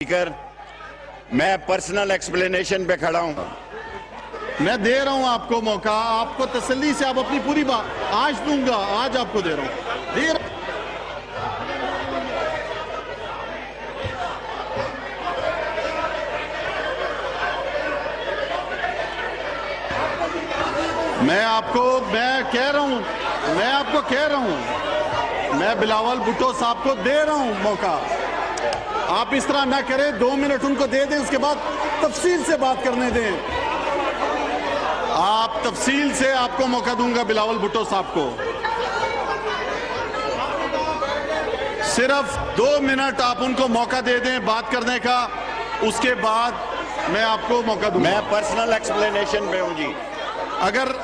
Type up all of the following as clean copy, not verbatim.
Speaker, मैं personal explanation पे खड़ा हूं। मैं दे रहा हूं आपको मौका, आपको तसल्ली से आप अपनी पूरी बात आज दूंगा, आज आपको दे रहा हूं। मैं कह रहा हूं, मैं बिलावल भुट्टो साहब को दे रहा हूं मौका। आप इस तरह ना करें, 2 मिनट उनको दे दें, उसके बाद तफसील से बात करने दें। आप तफसील से आपको मौका दूंगा बिलावल भुट्टो साहब को। सिर्फ 2 मिनट आप उनको मौका दे दें बात करने का, उसके बाद मैं आपको मौका दूंगा। मैं पर्सनल एक्सप्लेनेशन पे हूं जी।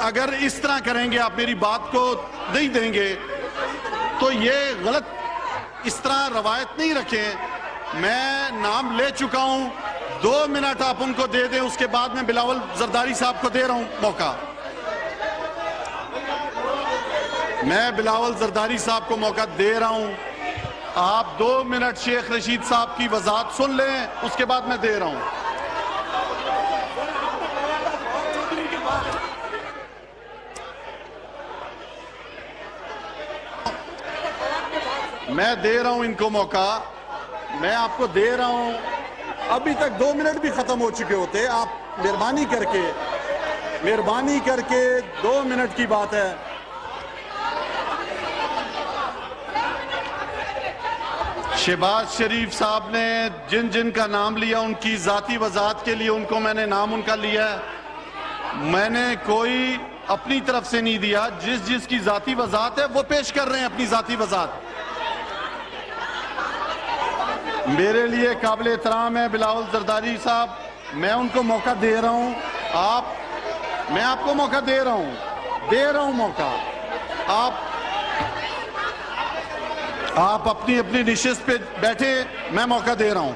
अगर इस तरह करेंगे, आप मेरी बात को नहीं देंगे, तो ये गलत, इस तरह रवायत नहीं रखें। मैं नाम ले चुका हूं, 2 मिनट आप उनको दे दें, उसके बाद मैं बिलावल जरदारी साहब को दे रहा हूं मौका। मैं बिलावल जरदारी साहब को मौका दे रहा हूं। आप 2 मिनट शेख रशीद साहब की वजाहत सुन लें, उसके बाद मैं दे रहा हूं। मैं दे रहा हूं इनको मौका, मैं आपको दे रहा हूं। अभी तक 2 मिनट भी खत्म हो चुके होते। आप मेहरबानी करके 2 मिनट की बात है। शहबाज शरीफ साहब ने जिन जिन का नाम लिया, उनकी जाती वजाहत के लिए उनको मैंने नाम उनका लिया है। मैंने कोई अपनी तरफ से नहीं दिया। जिसकी जाती वजाहत है वो पेश कर रहे हैं अपनी जाती वजाहत। मेरे लिए काबिल एहतराम है बिलावल जरदारी साहब, मैं उनको मौका दे रहा हूं। मैं आपको मौका दे रहा हूं मौका। आप अपनी अपनी निशिस्त पे बैठे, मैं मौका दे रहा हूं।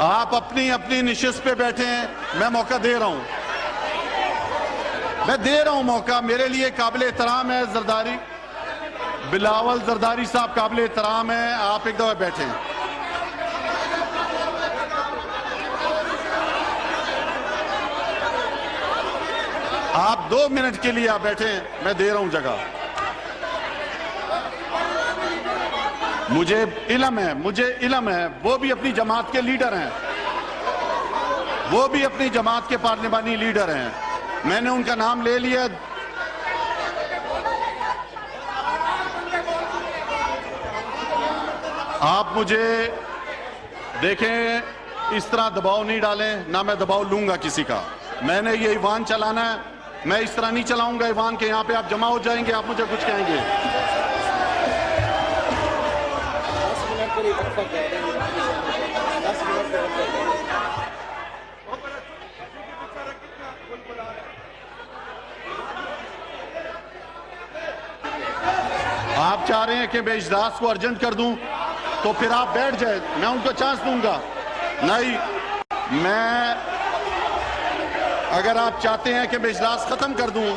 आप अपनी अपनी निशिस्त पे बैठे, मैं मौका दे रहा हूं। मैं दे रहा हूं मौका। मेरे लिए काबिल एहतराम है जरदारी, बिलावल जरदारी साहब काबिल एहतराम है। आप एक दफा बैठे। आप 2 मिनट के लिए आप बैठे, मैं दे रहा हूं जगह। मुझे इल्म है, वो भी अपनी जमात के लीडर हैं, वो भी अपनी जमात के पार्लिमानी लीडर हैं। मैंने उनका नाम ले लिया। आप मुझे देखें, इस तरह दबाव नहीं डालें, ना मैं दबाव लूंगा किसी का। मैंने ये ईवान चलाना है, मैं इस तरह नहीं चलाऊंगा ईवान के। यहां पे आप जमा हो जाएंगे, आप मुझे कुछ कहेंगे। आप चाह रहे हैं कि मैं इजलास को अर्जेंट कर दूं, तो फिर आप बैठ जाए, मैं उनको चांस दूंगा। नहीं, अगर आप चाहते हैं कि मैं इजलास खत्म कर दूं,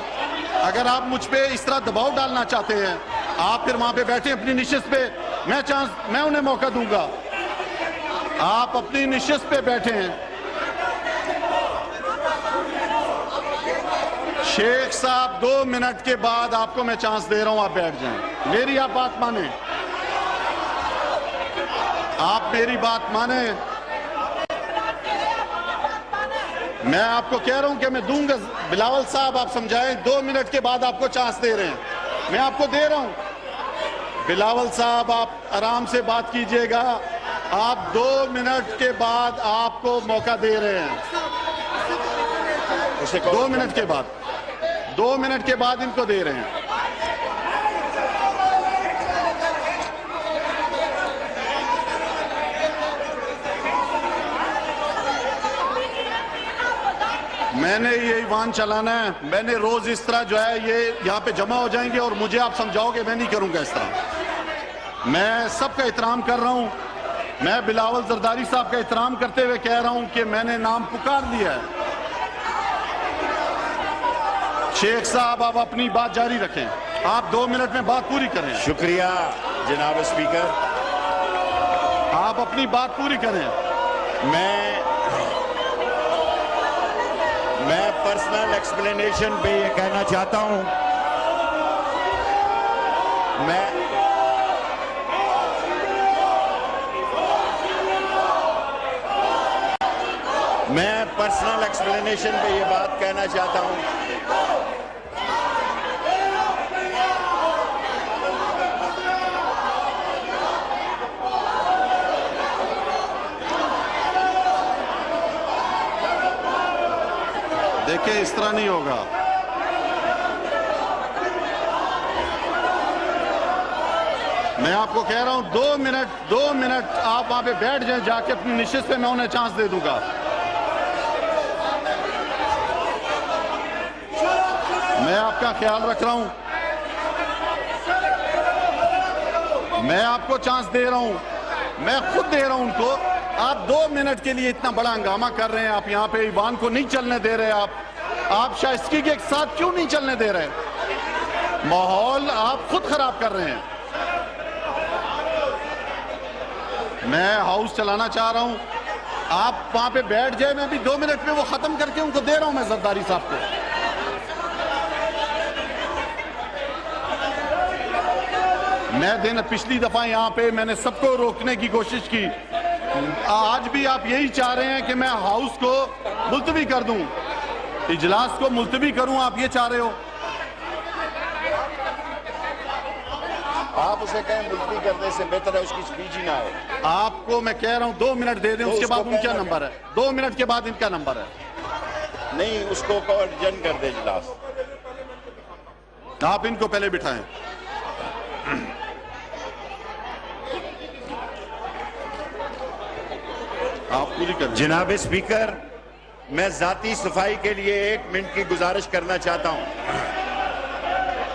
अगर आप मुझ पे इस तरह दबाव डालना चाहते हैं, आप फिर वहां पे बैठे अपनी निशिस्त पे, मैं उन्हें मौका दूंगा। आप अपनी निशिस्त पे बैठे हैं। शेख साहब, 2 मिनट के बाद आपको मैं चांस दे रहा हूं, आप बैठ जाएं। मेरी आप बात माने, आप मेरी बात माने। मैं आपको कह रहा हूं कि मैं दूंगा। बिलावल साहब, आप समझाएं, 2 मिनट के बाद आपको चांस दे रहे हैं, मैं आपको दे रहा हूं। बिलावल साहब, आप आराम से बात कीजिएगा। आप 2 मिनट के बाद आपको मौका दे रहे हैं। 2 मिनट के बाद, 2 मिनट के बाद इनको दे रहे हैं। मैंने ये ईवान चलाना है। मैंने रोज इस तरह जो है ये यहाँ पे जमा हो जाएंगे और मुझे आप समझाओगे, मैं नहीं करूंगा इस तरह। मैं सबका एहतराम कर रहा हूं। मैं बिलावल जरदारी साहब का एहतराम करते हुए कह रहा हूं कि मैंने नाम पुकार दिया है। शेख साहब, आप अपनी बात जारी रखें। आप 2 मिनट में बात पूरी करें। शुक्रिया जनाब स्पीकर। आप अपनी बात पूरी करें। मैं पर्सनल एक्सप्लेनेशन पे ये कहना चाहता हूं, मैं पर्सनल एक्सप्लेनेशन पे ये बात कहना चाहता हूं। देखिए, इस तरह नहीं होगा। मैं आपको कह रहा हूं 2 मिनट आप वहां पे बैठ जाएं, जाके अपनी निश्चित पे मैं उन्हें चांस दे दूंगा। मैं आपका ख्याल रख रहा हूं, मैं आपको चांस दे रहा हूं, मैं खुद दे रहा हूं उनको। आप 2 मिनट के लिए इतना बड़ा हंगामा कर रहे हैं, आप यहां पे ईवान को नहीं चलने दे रहे। आप शाइस्ती के साथ क्यों नहीं चलने दे रहे? माहौल आप खुद खराब कर रहे हैं। मैं हाउस चलाना चाह रहा हूं, आप वहां पे बैठ जाए। मैं भी 2 मिनट में वो खत्म करके उनको दे रहा हूं, मैं जरदारी साहब को। मैं पिछली दफा यहां पे मैंने सबको रोकने की कोशिश की। आज भी आप यही चाह रहे हैं कि मैं हाउस को मुलतवी कर दूं, इजलास को मुलतवी करूं, आप ये चाह रहे हो। आप उसे कहें मुलतवी करने से बेहतर है उसकी स्पीच ही ना हो। आपको मैं कह रहा हूं 2 मिनट दे दें, उसके बाद उनका नंबर है। 2 मिनट के बाद इनका नंबर है। नहीं, उसको अर्जन कर दे इजलास। आप इनको पहले बिठाएं। आप पूरी कर। जनाब स्पीकर, मैं जाती सफाई के लिए 1 मिनट की गुजारिश करना चाहता हूं,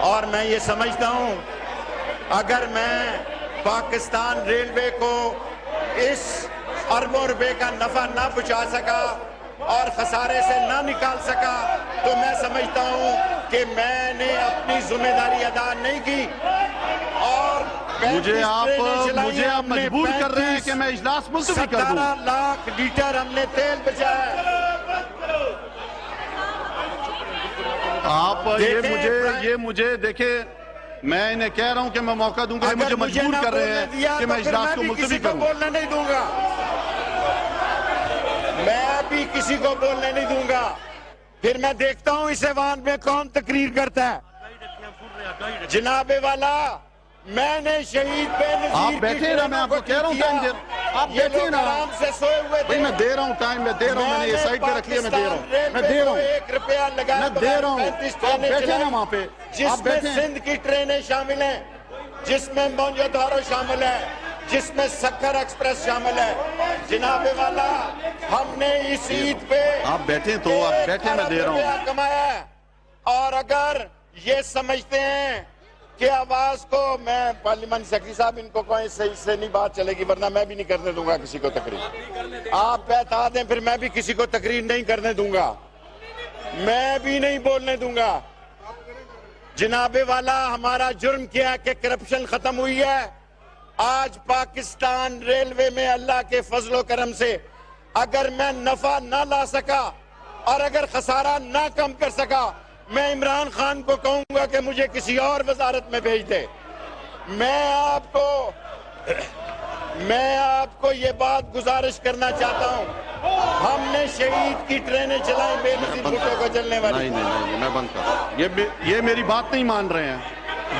और मैं ये समझता हूं अगर मैं पाकिस्तान रेलवे को इस अरबों रुपए का नफा ना पहुंचा सका और खसारे से ना निकाल सका, तो मैं समझता हूं कि मैंने अपनी जिम्मेदारी अदा नहीं की। और मुझे आप मजबूर कर रहे हैं कि मैं इजलास मुलतवी कर दूं। 17 लाख लीटर हमने तेल बचाया। आप ये मुझे देखे, मैं इन्हें कह रहा हूं कि मैं मौका दूंगा, मुझे मजबूर कर रहे हैं कि मैं इजलास को मुलतवी करूं। बोलने नहीं दूंगा, मैं भी किसी को बोलने नहीं दूंगा। फिर मैं देखता हूं इस ऐवान में कौन तकरीर करता है। जनाबे वाला, मैंने शहीद बेनज़ीर, आप बैठे ना, मैं आपको कह रहा हूं टाइम दे, आप बैठे ना, आराम से सोए हुए थे। मैं दे रहा हूं टाइम, मैं दे रहा हूं, मैंने ये साइड पे रख लिया, मैं दे रहा हूं, मैं दे रहा हूं, 1 रुपया लगा, मैं दे रहा हूं। आप बैठे ना वहां पे, जिसमें सिंध की ट्रेनें शामिल हैं, जिसमें मोंजादारो शामिल है, जिसमें सक्कर एक्सप्रेस शामिल है। जनाबे वाला, हमने इस ईद पे आप बैठे तो आप बैठे, मैं दे रहा हूं, कमाया। और अगर ये समझते हैं कि आवाज को, मैं पार्लियामेंट सेक्रेटरी साहब इनको कहें सही से नहीं बात चलेगी, वरना मैं भी नहीं करने दूंगा किसी को तकरीर। आप बता दें, फिर मैं भी किसी को तकरीर नहीं करने दूंगा, मैं भी नहीं बोलने दूंगा। जनाबे वाला, हमारा जुर्म क्या है कि करप्शन खत्म हुई है। आज पाकिस्तान रेलवे में अल्लाह के फजलो करम से अगर मैं नफा ना ला सका और अगर खसारा ना कम कर सका, मैं इमरान खान को कहूंगा कि मुझे किसी और वजारत में भेज दे। मैं आपको ये बात गुजारिश करना चाहता हूं, हमने शहीद की ट्रेनें चलाई बेनज़ीर भुट्टो को चलने वाली। नहीं, मैं बंद कर। ये मेरी बात नहीं मान रहे हैं।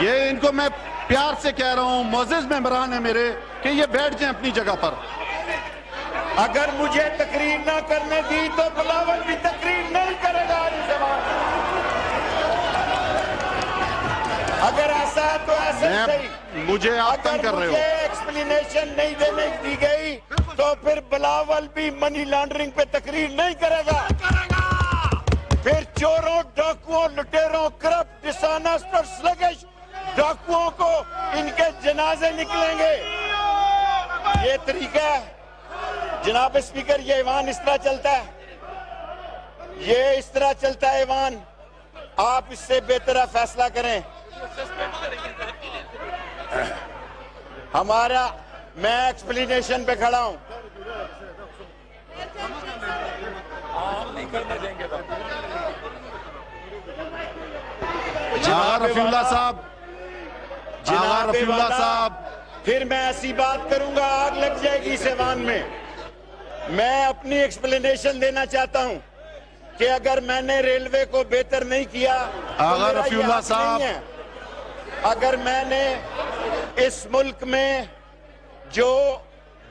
ये इनको मैं प्यार से कह रहा हूं, मोअज़्ज़िज़ मेंबरान है मेरे, कि ये बैठ जाएं अपनी जगह पर। अगर मुझे तकरीर ना करने दी तो बिलावल भी तकरीर नहीं करेगा। अगर ऐसा है तो ऐसे सही। मुझे आप तंग कर रहे हो। एक्सप्लेनेशन नहीं देने दी गई तो फिर बिलावल भी मनी लॉन्ड्रिंग पे तकरीर नहीं करेगा। फिर चोरों, डाकुओं, लुटेरों, करप्ट, डिसऑनेस्ट और स्लगिश डाकुओं को इनके जनाजे निकलेंगे। ये तरीका है जनाब स्पीकर, ये ईवान इस तरह चलता है, ये इस तरह चलता है ईवान। आप इससे बेहतर फैसला करें। मैं एक्सप्लेनेशन पे खड़ा हूं। आगा रफीउल्लाह साहब, आगा रफीउल्लाह साहब, फिर मैं ऐसी बात करूंगा आग लग जाएगी इस ऐवान में। मैं अपनी एक्सप्लेनेशन देना चाहता हूं कि अगर मैंने रेलवे को बेहतर नहीं किया तो आगा मेरा ये रफीउल्लाह हक साहब। नहीं है। अगर मैंने इस मुल्क में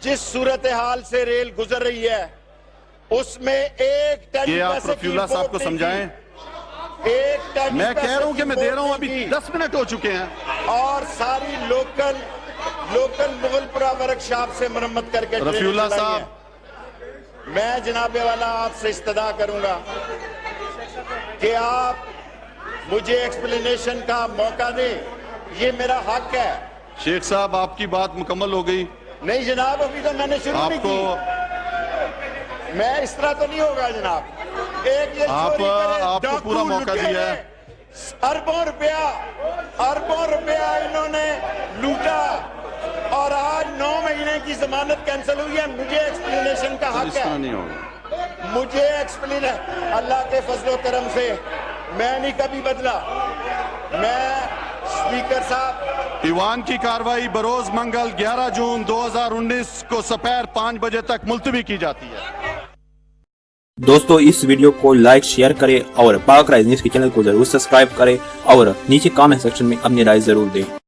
जिस सूरत हाल से रेल गुजर रही है उसमें एक टन ये आप पैसे की रफीउल्लाह साहब को रिपोर्ट नहीं समझाएं। की। एक टन मैं कह पैसे रहा हूं की कि मैं दे रहा हूं, रिपोर्ट अभी नहीं की। 10 मिनट हो चुके हैं। और सारी लोकल मुगलपुरा वर्कशॉप से मरम्मत करके ट्रेनें रफीउल्लाह चलाई साहब। हैं। मैं जनाबे वाला आपसे इस्तदा करूंगा कि आप मुझे एक्सप्लेनेशन का मौका दें, ये मेरा हक है। शेख साहब, आपकी बात मुकम्मल हो गई। नहीं जनाब, अभी तो मैंने शुरू नहीं आपको की। मैं इस तरह तो नहीं होगा जनाब। एक ये आप- चोरी करे, आपको डाकू, पूरा मौका लुटेरे, दिया है। अरबों रुपया इन्होंने लूटा और आज 9 महीने की जमानत कैंसिल हुई है। मुझे एक्सप्लेनेशन का हक इस तरह है। नहीं होगा। मुझे एक्सप्लेन अल्लाह के फजलो करम से मैं नहीं कभी बदला। मैं स्पीकर साहब, ईवान की कार्रवाई बरोज मंगल 11 जून 2019 को दोपहर 5 बजे तक मुलतवी की जाती है। दोस्तों, इस वीडियो को लाइक शेयर करें और पाक राइज न्यूज के चैनल को जरूर सब्सक्राइब करें और नीचे कमेंट सेक्शन में अपनी राय जरूर दें।